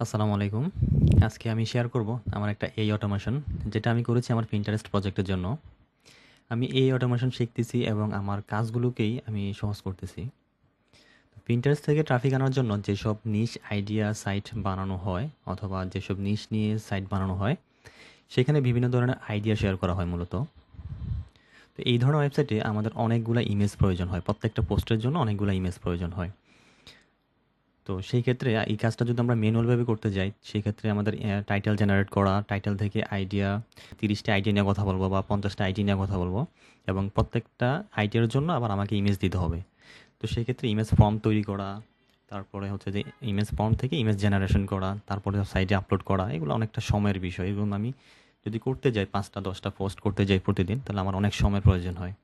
আসসালামু আলাইকুম। আজকে আমি শেয়ার করব আমার একটা AI অটোমেশন, যেটা আমি করেছি আমার Pinterest প্রজেক্টের জন্য। আমি AI অটোমেশন শিখতেছি এবং আমার কাজগুলোকেই আমি সহজ করতেছি। Pinterest থেকে ট্রাফিক আনার জন্য যেসব নিশ আইডিয়া সাইট বানানো হয় অথবা যেসব নিশ নিয়ে সাইট বানানো হয়, সেখানে বিভিন্ন ধরনের আইডিয়া শেয়ার করা হয় মূলত। তো এই ধরনের ওয়েবসাইটে আমাদের অনেকগুলা ইমেজ প্রয়োজন হয়। প্রত্যেকটা পোস্টের জন্য অনেকগুলা ইমেজ প্রয়োজন হয়। তো সেই ক্ষেত্রে এই কাজটা যদি আমরা ম্যানুয়ালভাবে করতে যাই, সেক্ষেত্রে আমাদের টাইটেল জেনারেট করা, টাইটেল থেকে আইডিয়া 30 টা আইডিয়া নিয়ে কথা বলবো বা 50 টা আইডিয়া নিয়ে কথা বলবো এবং প্রত্যেকটা আইডিয়ার জন্য আবার আমাকে ইমেজ দিতে হবে। তো সেক্ষেত্রে ইমেজ ফর্ম তৈরি করা, তারপরে হচ্ছে যে ইমেজ ফর্ম থেকে ইমেজ জেনারেশন করা, তারপরে সাইটে আপলোড করা, এগুলো অনেকটা সময়ের বিষয়। এগুলো আমি যদি করতে যাই 5টা 10টা পোস্ট করতে যাই প্রতিদিন, তাহলে আমার অনেক সময়ের প্রয়োজন হয়।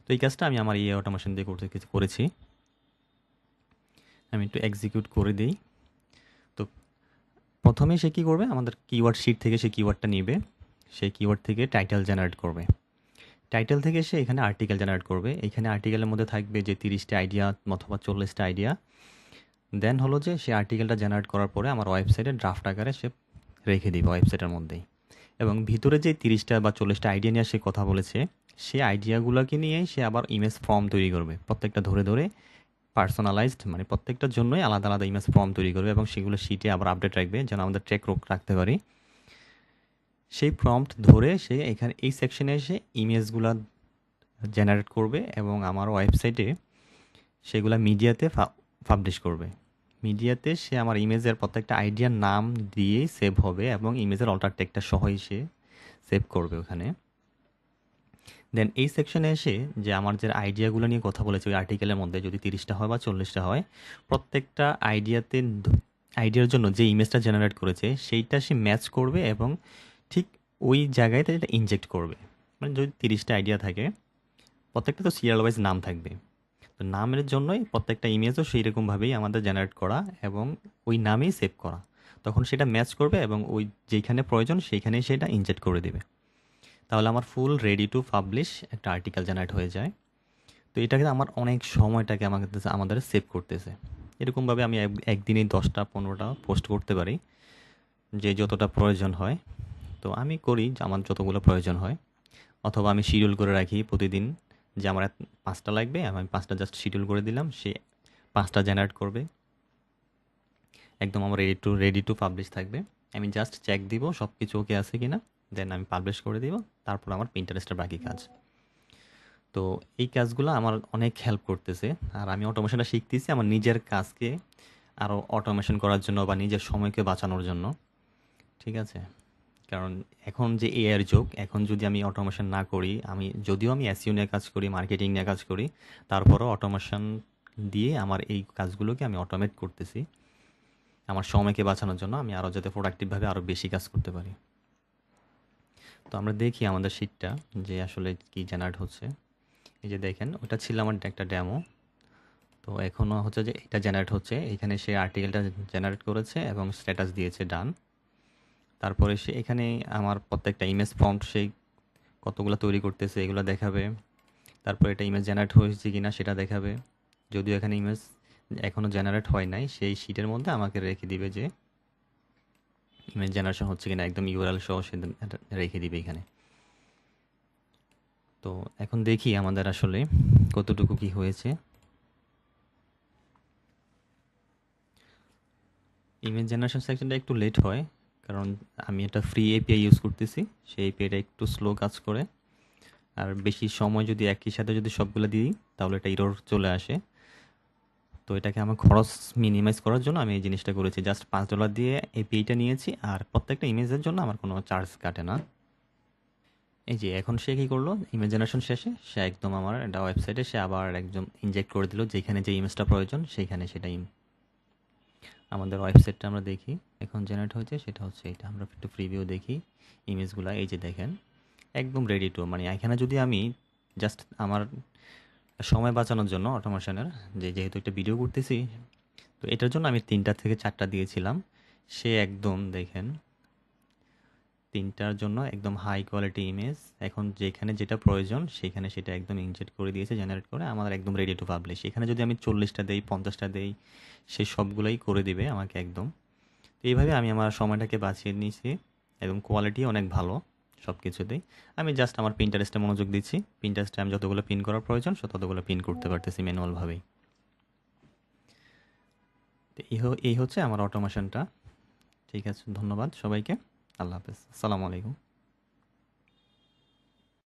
তো এই কাজটা আমি আমার ইয়ে অটোমেশন দিয়ে করেছি। আমি একটু এক্সিকিউট করে দিই। তো প্রথমে সে কী করবে, আমাদের কিওয়ার্ড শিট থেকে সে কিওয়ার্ডটা নিবে, সেই কিওয়ার্ড থেকে টাইটেল জেনারেট করবে। টাইটেল থেকে সে এখানে আর্টিকেল জেনারেট করবে। এখানে আর্টিকেলের মধ্যে থাকবে যে 30টা আইডিয়া অথবা 40টা আইডিয়া। দেন হলো যে সে আর্টিকেলটা জেনারেট করার পরে আমার ওয়েবসাইটে ড্রাফট আকারে সে রেখে দিবে ওয়েবসাইটের মধ্যেই। এবং ভিতরে যে 30টা বা 40টা আইডিয়া নিয়ে সে কথা বলেছে, সে আইডিয়াগুলোকে নিয়েই সে আবার ইমেজ ফর্ম তৈরি করবে। প্রত্যেকটা ধরে ধরে পার্সোনালাইজড, মানে প্রত্যেকটার জন্যই আলাদা আলাদা ইমেজ ফর্ম তৈরি করবে এবং সেগুলো শিটে আবার আপডেট রাখবে, যেন আমাদের ট্র্যাক রাখতে পারি। সেই প্রম্পট ধরে সে এখানে এই সেকশনে এসে ইমেজগুলা জেনারেট করবে এবং আমার ওয়েবসাইটে সেগুলা মিডিয়াতে পাবলিশ করবে। মিডিয়াতে সে আমার ইমেজের প্রত্যেকটা আইডিয়ার নাম দিয়েই সেভ হবে এবং ইমেজের অল্টার টেক্সটটা সহই সে সেভ করবে ওখানে। দেন এই সেকশনে এসে যে আমার যে আইডিয়াগুলো নিয়ে কথা বলেছে ওই আর্টিকেলের মধ্যে যদি 30টা হয় বা 40টা হয়, প্রত্যেকটা আইডিয়ার জন্য যে ইমেজটা জেনারেট করেছে সেইটা সে ম্যাচ করবে এবং ঠিক ওই জায়গায় এটা ইনজেক্ট করবে। মানে যদি 30টা আইডিয়া থাকে, প্রত্যেকটা তো সিরিয়াল ওয়াইজ নাম থাকবে। তো নামের জন্যই প্রত্যেকটা ইমেজও সেই রকমভাবেই আমাদের জেনারেট করা এবং ওই নামেই সেভ করা। তখন সেটা ম্যাচ করবে এবং ওই যেখানে প্রয়োজন সেইখানেই সেটা ইনজেক্ট করে দেবে। তাহলে আমার ফুল রেডি টু পাবলিশ একটা আর্টিকেল জেনারেট হয়ে যায়। তো এটাকে আমার অনেক সময়টাকে আমাদের সেভ করতেছে। এরকমভাবে আমি একদিনেই 10টা 15টা পোস্ট করতে পারি, যে যতটা প্রয়োজন হয়। তো আমি করি যে আমার যতগুলো প্রয়োজন হয়, অথবা আমি শিডিউল করে রাখি প্রতিদিন যে আমার 5টা লাগবে, আমি 5টা জাস্ট শিডিউল করে দিলাম, সে 5টা জেনারেট করবে। একদম আমার রেডি টু পাবলিশ থাকবে। আমি জাস্ট চেক দিব সব কিছু ওকে আছে কিনা, দেন আমি পাবলিশ করে দিব। তারপর আমার Pinterest-এর বাকি কাজ। তো এই কাজগুলো আমার অনেক হেল্প করতেছে। আর আমি অটোমেশনটা শিখতেছি আমার নিজের কাজকে আরও অটোমেশন করার জন্য বা নিজের সময়কে বাঁচানোর জন্য। ঠিক আছে? কারণ এখন যে এআই এর যুগ, এখন যদি আমি অটোমেশন না করি, যদিও আমি এসইও নিয়ে কাজ করি, মার্কেটিং নিয়ে কাজ করি, তারপরেও অটোমেশন দিয়ে আমার এই কাজগুলোকে আমি অটোমেট করতেছি। আমার সময়কে বাঁচানোর জন্য আমি আরও যাতে প্রোডাক্টিভভাবে আরও বেশি কাজ করতে পারি। তো আমরা দেখি আমাদের শিটটা যে আসলে কি জেনারেট হচ্ছে। এই যে দেখেন, ওটা ছিল আমার একটা ডেমো। তো এখনও হচ্ছে যে এটা জেনারেট হচ্ছে। এখানে সে আর্টিকেলটা জেনারেট করেছে এবং স্ট্যাটাস দিয়েছে ডান। তারপরে সে এখানে আমার প্রত্যেকটা ইমেজ ফর্মট সেই কতগুলো তৈরি করতেছে এগুলো দেখাবে। তারপর এটা ইমেজ জেনারেট হয়েছে কিনা সেটা দেখাবে। যদিও এখানে ইমেজ এখনও জেনারেট হয় নাই, সেই শিটের মধ্যে আমাকে রেখে দিবে যে ইমেজ জেনারেশন হচ্ছে কিনা, একদম ইউআরএল সহ সে রেখে দিবে এখানে। তো এখন দেখি আমাদের আসলে কতটুকু কি হয়েছে। ইমেজ জেনারেশন সেকশনটা একটু লেট হয়, কারণ আমি একটা ফ্রি এপিআই ইউজ করতেছি। সেই এপিআইটা একটু স্লো কাজ করে। আর বেশি সময় যদি একই সাথে যদি সবগুলো দিই, তাহলে এটা এরর চলে আসে। তো এটাকে আমার খরচ মিনিমাইজ করার জন্য আমি এই জিনিসটা করেছি। জাস্ট $5 দিয়ে এপিআইটা নিয়েছি আর প্রত্যেকটা ইমেজের জন্য আমার কোনো চার্জ কাটে না। এই যে এখন সে কী করলো, ইমেজ জেনারেশন শেষে সে একদম আমার একটা ওয়েবসাইটে সে আবার একদম ইনজেক্ট করে দিল যেখানে যে ইমেজটা প্রয়োজন সেইখানে সেটা আমাদের ওয়েবসাইটটা আমরা দেখি এখন জেনারেট হয়েছে, সেটা হচ্ছে এটা। আমরা একটু প্রিভিউ দেখি ইমেজগুলো। এই যে দেখেন, একদম রেডি টু, মানে এখানে যদি আমি জাস্ট আমার সময় বাঁচানোর জন্য অটোমেশনের যেহেতু একটা ভিডিও করতেছি, তো এটার জন্য আমি 3টা থেকে 4টা দিয়েছিলাম। সে একদম দেখেন 3টার জন্য একদম হাই কোয়ালিটি ইমেজ, এখন যেখানে যেটা প্রয়োজন সেখানে সেটা একদম ইনজেক্ট করে দিয়েছে, জেনারেট করে আমার একদম রেডি টু পাবলিশ। এখানে যদি আমি 40টা দেই 50টা দেই, সে সবগুলোই করে দিবে আমাকে একদম। তো এইভাবে আমি আমার সময়টাকে বাঁচিয়ে নিয়েছি এবং কোয়ালিটি অনেক ভালো সব কিছুতেই। আমি জাস্ট আমার পিন্টারেস্টে মনোযোগ দিচ্ছি। পিন্টারেস্টে আমি যতগুলো পিন করার প্রয়োজন ততগুলো পিন করতে পারতেছি ম্যানুয়ালভাবেই। তো এই হচ্ছে আমার অটোমেশনটা। ঠিক আছে, ধন্যবাদ সবাইকে। আল্লাহ হাফেজ। আসসালামু আলাইকুম।